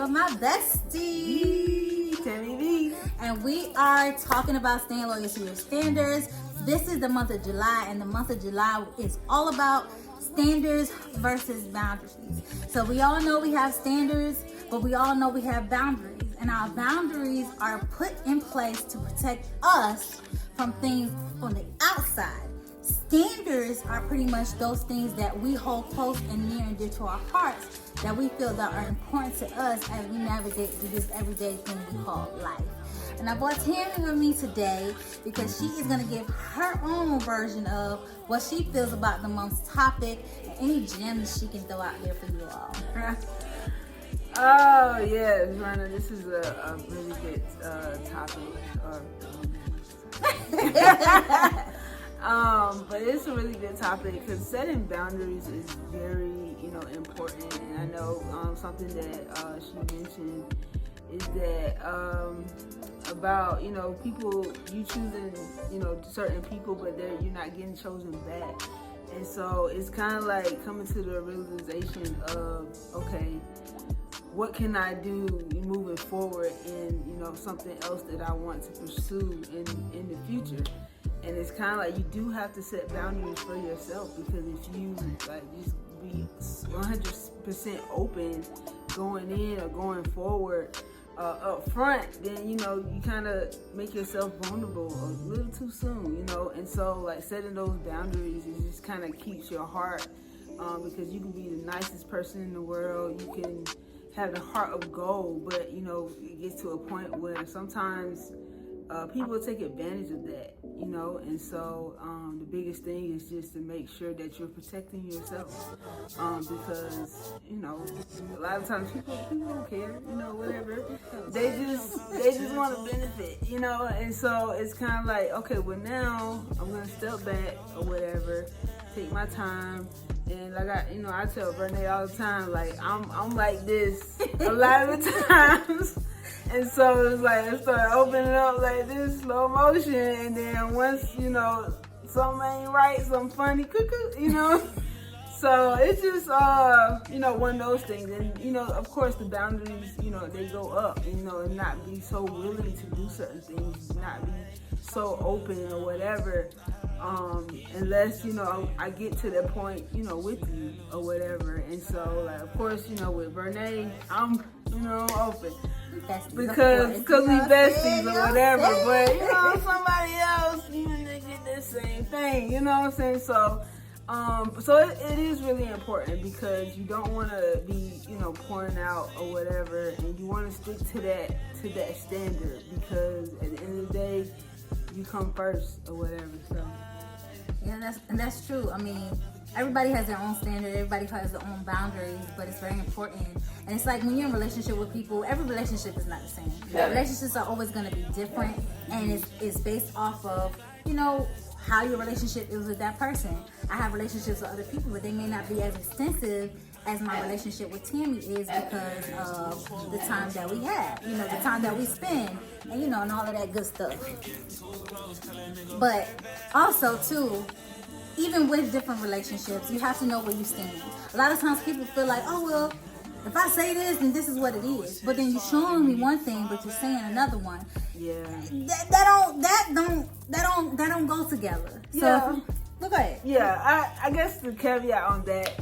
with my bestie, Tammy B. and we are talking about staying loyal to your standards. This is the month of July, and the month of July is all about standards versus boundaries. So we all know we have standards, but we all know we have boundaries, and our boundaries are put in place to protect us from things on the outside. Standards are pretty much those things that we hold close and near and dear to our hearts, that we feel that are important to us as we navigate through this everyday thing we call life. And I brought Tammy with me today because she is going to give her own version of what she feels about the month's topic and any gems she can throw out there for you all. Oh, yeah, Verna, this is a really good topic. But it's a really good topic because setting boundaries is very, important. And I know something that she mentioned is that about, people, you choosing, certain people, but you're not getting chosen back. And so it's kind of like coming to the realization of, okay, what can I do moving forward in, something else that I want to pursue in the future. And it's kind of like you do have to set boundaries for yourself, because if you just be 100% open going in or going forward up front, then you kind of make yourself vulnerable a little too soon, and so setting those boundaries, it just kind of keeps your heart, because you can be the nicest person in the world, you can have the heart of gold, but it gets to a point where sometimes people take advantage of that, and so the biggest thing is just to make sure that you're protecting yourself, because a lot of times people don't care, whatever, they just want to benefit, and so it's kind of like, okay, well, now I'm gonna step back or whatever, take my time. And I tell Bernie all the time, I'm like this a lot of the times. And so it's like I start opening up like this, slow motion, and then once, something ain't right, something funny, cuckoo, So it's just, one of those things. And, of course the boundaries, they go up, and not be so willing to do certain things, not be so open or whatever. Unless, I get to that point, with you or whatever. And so, of course, with Bernae, I'm, open. Because we besties or whatever. But, somebody else, they get the same thing, you know what I'm saying? So, it is really important, because you don't want to be, pouring out or whatever, and you want to stick to that standard, because at the end of the day, you come first or whatever. So yeah, that's true. I mean, everybody has their own standard, everybody has their own boundaries, but it's very important. And it's like when you're in a relationship with people, every relationship is not the same. Yeah. Relationships are always going to be different, and it's based off of, how your relationship is with that person. I have relationships with other people, but they may not be as extensive as my relationship with Tammy is, because of the time that we have, the time that we spend, and and all of that good stuff. But also too, even with different relationships, you have to know where you stand. A lot of times people feel like, oh well, if I say this, then this is what it is. But then you're showing me one thing, but you're saying another one. Yeah. That don't go together. So yeah. Look at it. Yeah, I guess the caveat on that,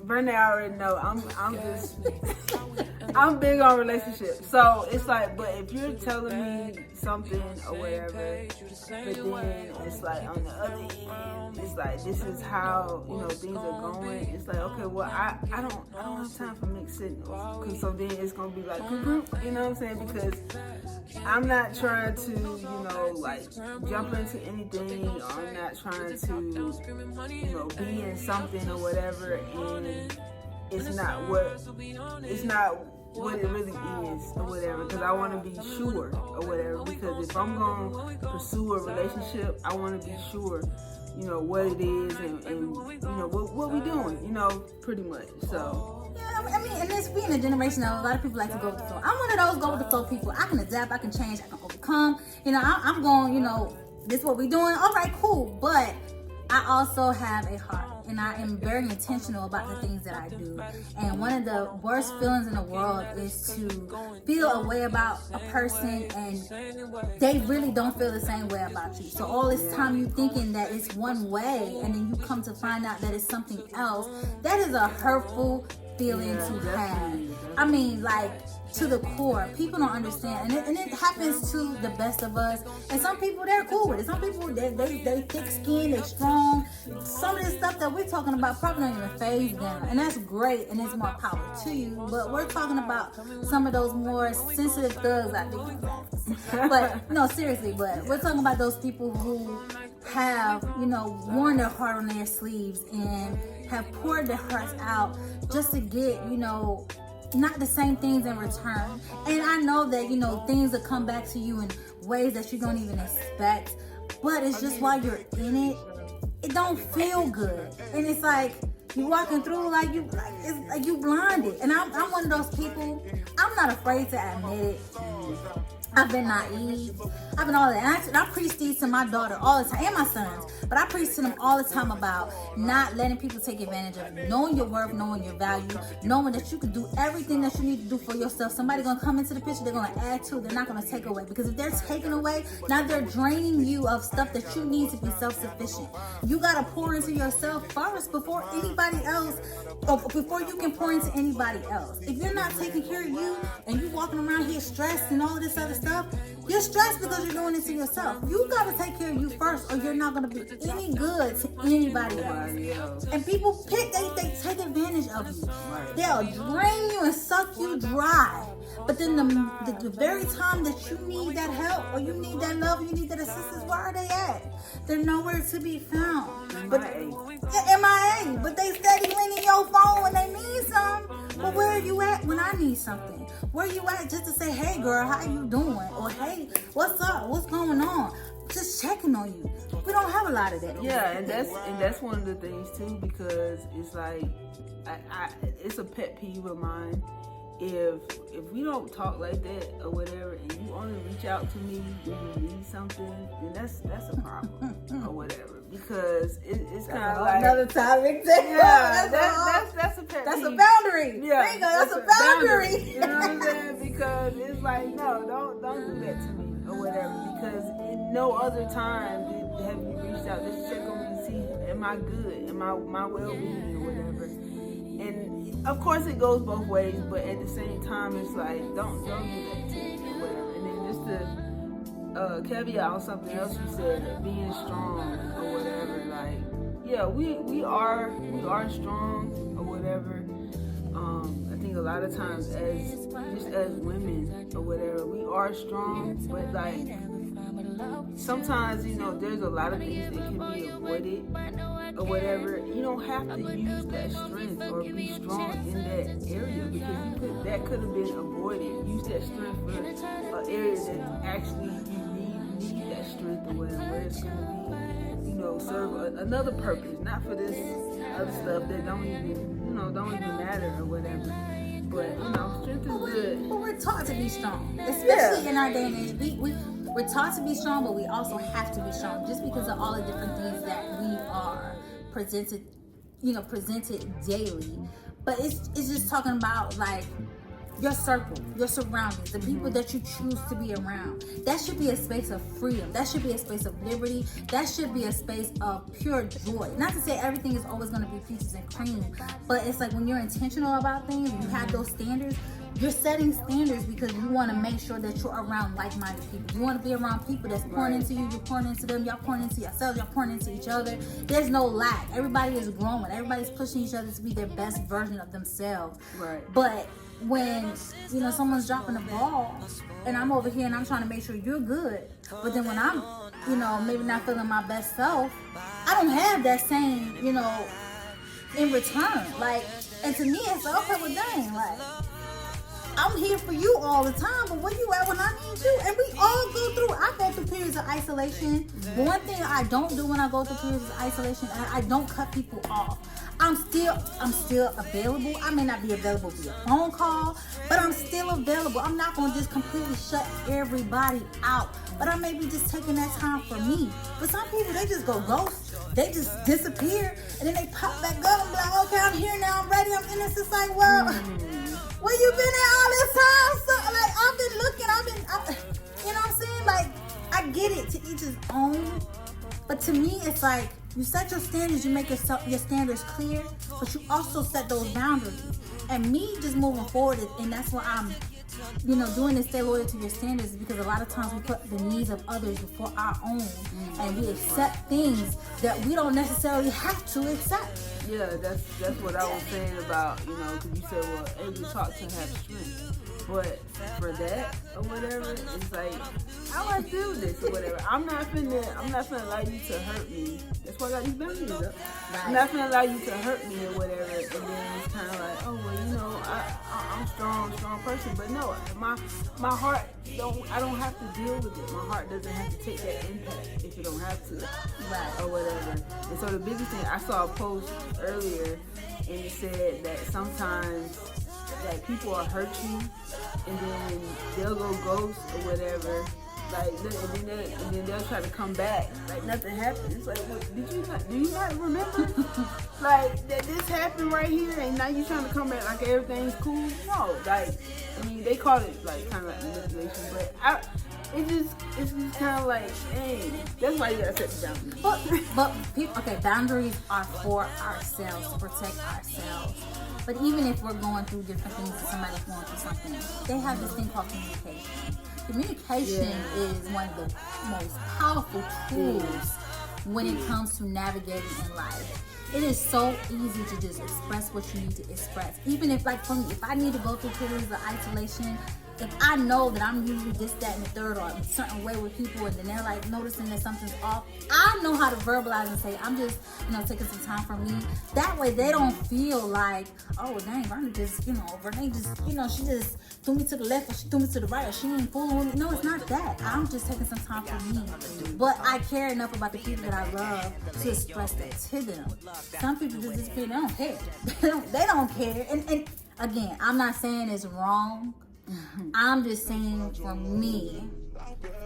Bernie already know I'm big on relationships. So it's like, but if you're telling me something or whatever, but then it's like on the other end, it's like this is how things are going. It's like, okay, well I don't have time for mixed signals, because so then it's gonna be like cuckoo, you know what I'm saying? Because I'm not trying to jump into anything, or I'm not trying to be in something or whatever, and it's not what it really is or whatever, because I want to be sure or whatever, because if I'm going to pursue a relationship, I want to be sure what it is, and what we doing, pretty much. So yeah, I mean, and it's being a generation of a lot of people like to go with the flow. I'm one of those go with the flow people. I can adapt, I can change, I can overcome. I'm going, this is what we doing. All right, cool. But I also have a heart, and I am very intentional about the things that I do. And one of the worst feelings in the world is to feel a way about a person and they really don't feel the same way about you. So all this time you thinking that it's one way, and then you come to find out that it's something else. That is a hurtful feeling to have. I mean, like, to the core. People don't understand, and it happens to the best of us. And some people, they're cool with it. Some people, they thick skinned, they're strong. Some of the stuff that we're talking about probably don't even phase them, and that's great, and it's more power to you. But we're talking about some of those more sensitive thugs out there. But no, seriously, but we're talking about those people who have, worn their heart on their sleeves and have poured their hearts out just to get, not the same things in return. And I know that, things will come back to you in ways that you don't even expect, but it's just while you're in it, it don't feel good. And it's like you walking through it's like you blinded. And I'm one of those people, I'm not afraid to admit it. I've been naive. I've been all that. And I preach these to my daughter all the time, and my sons. But I preach to them all the time about not letting people take advantage of you, knowing your worth, knowing your value, knowing that you can do everything that you need to do for yourself. Somebody's going to come into the picture, they're going to add to, they're not going to take away. Because if they're taking away, now they're draining you of stuff that you need to be self-sufficient. You got to pour into yourself first before anybody else, or before you can pour into anybody else. If you're not taking care of you and you walking around here stressed and all of this other stuff, you're stressed because you're doing it to yourself. You got to take care of you first, or you're not going to be any good to anybody else. And people they take advantage of you. They'll drain you and suck you dry. But then the very time that you need that help, or you need that love, or you need that assistance, where are they at? They're nowhere to be found. But MIA. But they steady ringing your phone when they need something. But where are you at when I need something? Where you at just to say, hey girl, how you doing? Or hey, what's up? What's going on? Just checking on you. We don't have a lot of that. Yeah, and that's one of the things too, because it's like it's a pet peeve of mine. If we don't talk like that or whatever, and you only reach out to me when you need something, then that's a problem or whatever. Because it's kind of like another topic. Yeah, that's a pet peeve. That's a boundary. Yeah, there you go. That's a boundary. You know what I'm saying? Because it's like, no, don't do that to me or whatever. Because in no other time have you reached out just check on me to see am I good, am I my well-being or whatever. And of course it goes both ways, but at the same time it's like don't do that to me or whatever. And then just to caveat on something else you said, being strong or whatever, like yeah, we are strong or whatever. I think a lot of times as women or whatever, we are strong, but like sometimes, there's a lot of things that can be avoided or whatever. You don't have to use that strength or be strong in that area, because that could have been avoided. Use that strength for an area that actually you need that strength or whatever, where it's going to be, serve another purpose, not for this other stuff that don't even matter or whatever. But, strength is good. But we're taught to be strong, especially in our day and age. We're taught to be strong, but we also have to be strong just because of all the different things that we are presented daily. But it's just talking about like your circle, your surroundings, the people that you choose to be around. That should be a space of freedom. That should be a space of liberty. That should be a space of pure joy. Not to say everything is always going to be peaches and cream, but it's like when you're intentional about things, you have those standards. You're setting standards because you want to make sure that you're around like-minded people. You want to be around people that's pouring into you, you're pouring into them, y'all pouring into yourselves, y'all pouring into each other. There's no lack. Everybody is growing. Everybody's pushing each other to be their best version of themselves. Right. But when, someone's dropping the ball and I'm over here and I'm trying to make sure you're good, but then when I'm, maybe not feeling my best self, I don't have that same, in return. Like, and to me, it's like, okay, well, dang, like, I'm here for you all the time, but where you at when I need you? And we all I go through periods of isolation. But one thing I don't do when I go through periods of isolation, I don't cut people off. I'm still available. I may not be available via phone call, but I'm still available. I'm not gonna just completely shut everybody out, but I may be just taking that time for me. But some people, they just go ghost. They just disappear, and then they pop back up and be like, okay, I'm here now, I'm ready, I'm in this. It's like, well, where you been at all this time? So, like, I've been looking, you know what I'm saying? Like, I get it, to each his own, but to me, it's like, you set your standards, you make your standards clear, but you also set those boundaries. And me just moving forward, and that's why I'm, doing this stay loyal to your standards, because a lot of times we put the needs of others before our own, and we accept things that we don't necessarily have to accept. Yeah, that's what I was saying about, because you said, well, every talk can have strength. But for that or whatever, it's like, how do I do this or whatever? I'm not finna allow you to hurt me. That's why I got these boundaries up. Right. I'm not finna allow you to hurt me or whatever. And then it's kind of like, oh well, I'm strong person. But no, my heart I don't have to deal with it. My heart doesn't have to take that impact if it don't have to, right? Or whatever. And so the biggest thing, I saw a post earlier, and it said that sometimes, like, people will hurt you, and then they'll go ghost or whatever. Like, and then they'll try to come back like nothing happened. It's like, well, do you not remember? Like, that this happened right here, and now you trying to come back like everything's cool? No, like, they call it like kind of like manipulation, but it's just kind of like, hey, that's why you gotta set the boundaries. But people, okay, boundaries are for ourselves, to protect ourselves. But even if we're going through different things, and somebody's going through something, they have this thing called communication. Communication is one of the most powerful tools when it comes to navigating in life. It is so easy to just express what you need to express. Even if, like, for me, if I need to go through periods of isolation, if I know that I'm usually this, that, and the third, or a certain way with people, and then they're like noticing that something's off, I know how to verbalize and say, I'm just, taking some time for me. That way they don't feel like, oh, dang, Renee just, she just threw me to the left, or she threw me to the right, or she ain't fooling with me. No, it's not that. I'm just taking some time for me. But I care enough about the people that I love to express that to them. Some people just disappear. They don't care. They don't care. And again, I'm not saying it's wrong. I'm just saying, for me,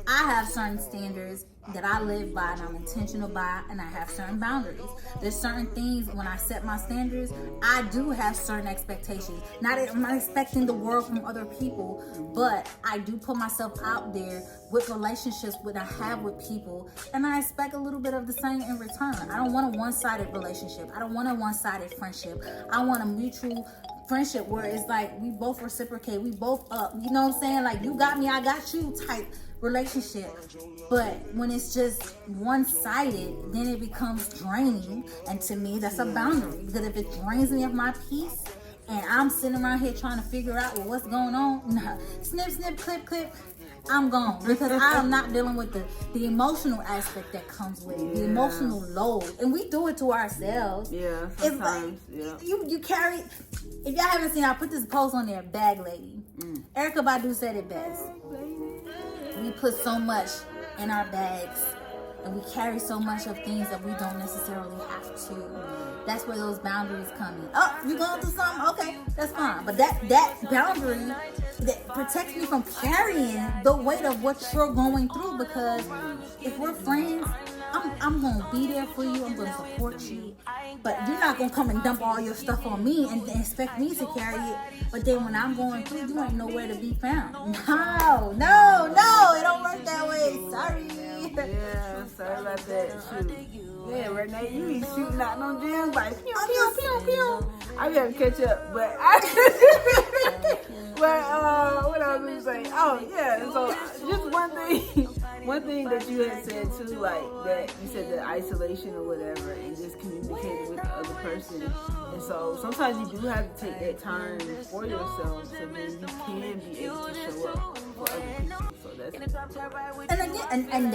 I have certain standards that I live by and I'm intentional by, and I have certain boundaries. There's certain things, when I set my standards, I do have certain expectations. I'm not expecting the world from other people, but I do put myself out there with relationships that I have with people, and I expect a little bit of the same in return. I don't want a one-sided relationship. I don't want a one-sided friendship. I want a mutual friendship where it's like we both reciprocate, we both up, you know what I'm saying? Like, you got me, I got you type relationship. But when it's just one-sided, then it becomes draining, and to me that's a boundary, because if it drains me of my peace and I'm sitting around here trying to figure out, well, what's going on, nah, snip, clip, I'm gone, because I am not dealing with the emotional aspect that comes with it, the emotional load, and we do it to ourselves. Yeah, sometimes. It's like, you carry. If y'all haven't seen, I put this post on there, Bag Lady. Erykah Badu said it best. We put so much in our bags, and we carry so much of things that we don't necessarily have to. That's where those boundaries come in. Oh, you going through something? Okay, that's fine. But that boundary that protects me from carrying the weight of what you're going through, because if we're friends, I'm gonna be there for you. I'm gonna support you, but you're not gonna come and dump all your stuff on me and expect me to carry it. But then when I'm going through, you ain't nowhere to be found. No, it don't work that way. Sorry. Yeah, sorry about that. Shoot. Yeah, Renee, you be shooting out no jams like pew, pew, pew, pew. I be having to catch up, but what I was gonna say? Oh yeah, so just one thing that you had said too, like that you said the isolation or whatever, and just communicating with the other person. And so sometimes you do have to take that time for yourself, so then you can be able to show up for other people. So that's and again, and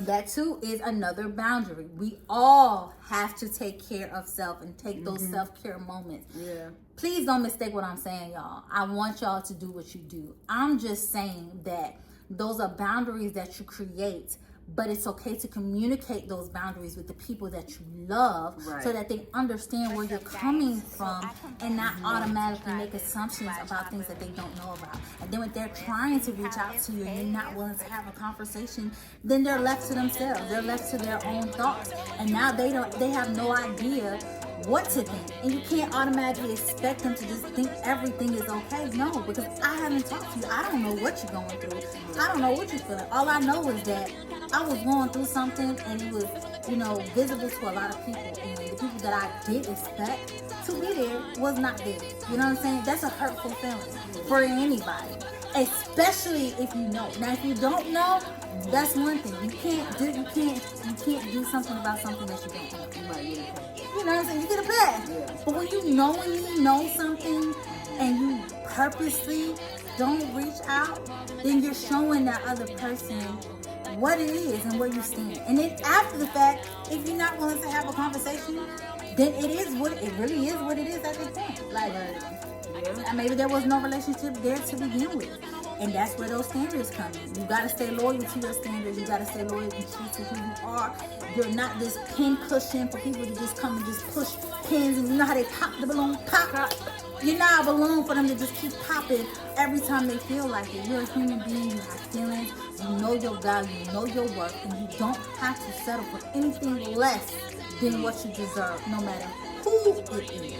that too is another boundary. We all have to take care of self and take those self-care moments. Yeah. Please don't mistake what I'm saying, y'all. I want y'all to do what you do. I'm just saying that those are boundaries that you create but it's okay to communicate those boundaries with the people that you love, so that they understand where you're coming from and not automatically make assumptions about things that they don't know about. And then when they're trying to reach out to you and you're not willing to have a conversation, then they're left to themselves. They're left to their own thoughts, and now they have no idea what to think. And you can't automatically expect them to just think everything is okay. No, because I haven't talked to you. I don't know what you're going through. I don't know what you're feeling. All I know is that I was going through something, and it was, visible to a lot of people. And the people that I did expect to be there was not there. You know what I'm saying? That's a hurtful feeling for anybody, especially if you know. Now, if you don't know, that's one thing. You can't do something about something that you don't know. You might get a pass. You know what I'm saying? You get a pass. Yeah. But when you know something and you purposely don't reach out, then you're showing that other person what it is and where you stand. And then after the fact, if you're not willing to have a conversation, then it really is what it is at this point. Like, maybe there was no relationship there to begin with. And that's where those standards come in. You gotta stay loyal to your standards. You gotta stay loyal and true to who you are. You're not this pin cushion for people to just come and just push pins, and you know how they pop the balloon, pop. You're not a balloon for them to just keep popping every time they feel like it. You're a human being, you have feelings, you know your value, you know your worth, and you don't have to settle for anything less than what you deserve, no matter who it is.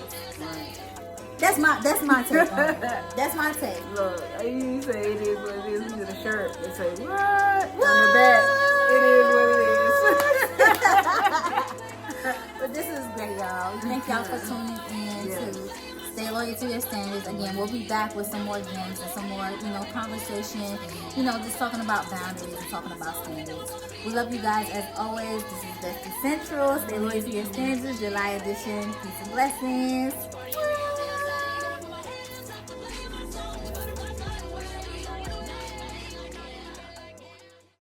That's my take on it. That's my take. Look, I usually say it is what it is. Look at the shirt. They say, what? On the back. It is what it is. But this is great, y'all. Thank y'all for tuning in to Stay Loyal to Your Standards. Again, we'll be back with some more gems and some more, conversation, just talking about boundaries and talking about standards. We love you guys as always. This is Dusty Central. Stay Loyal to Your Standards, July edition. Peace and blessings.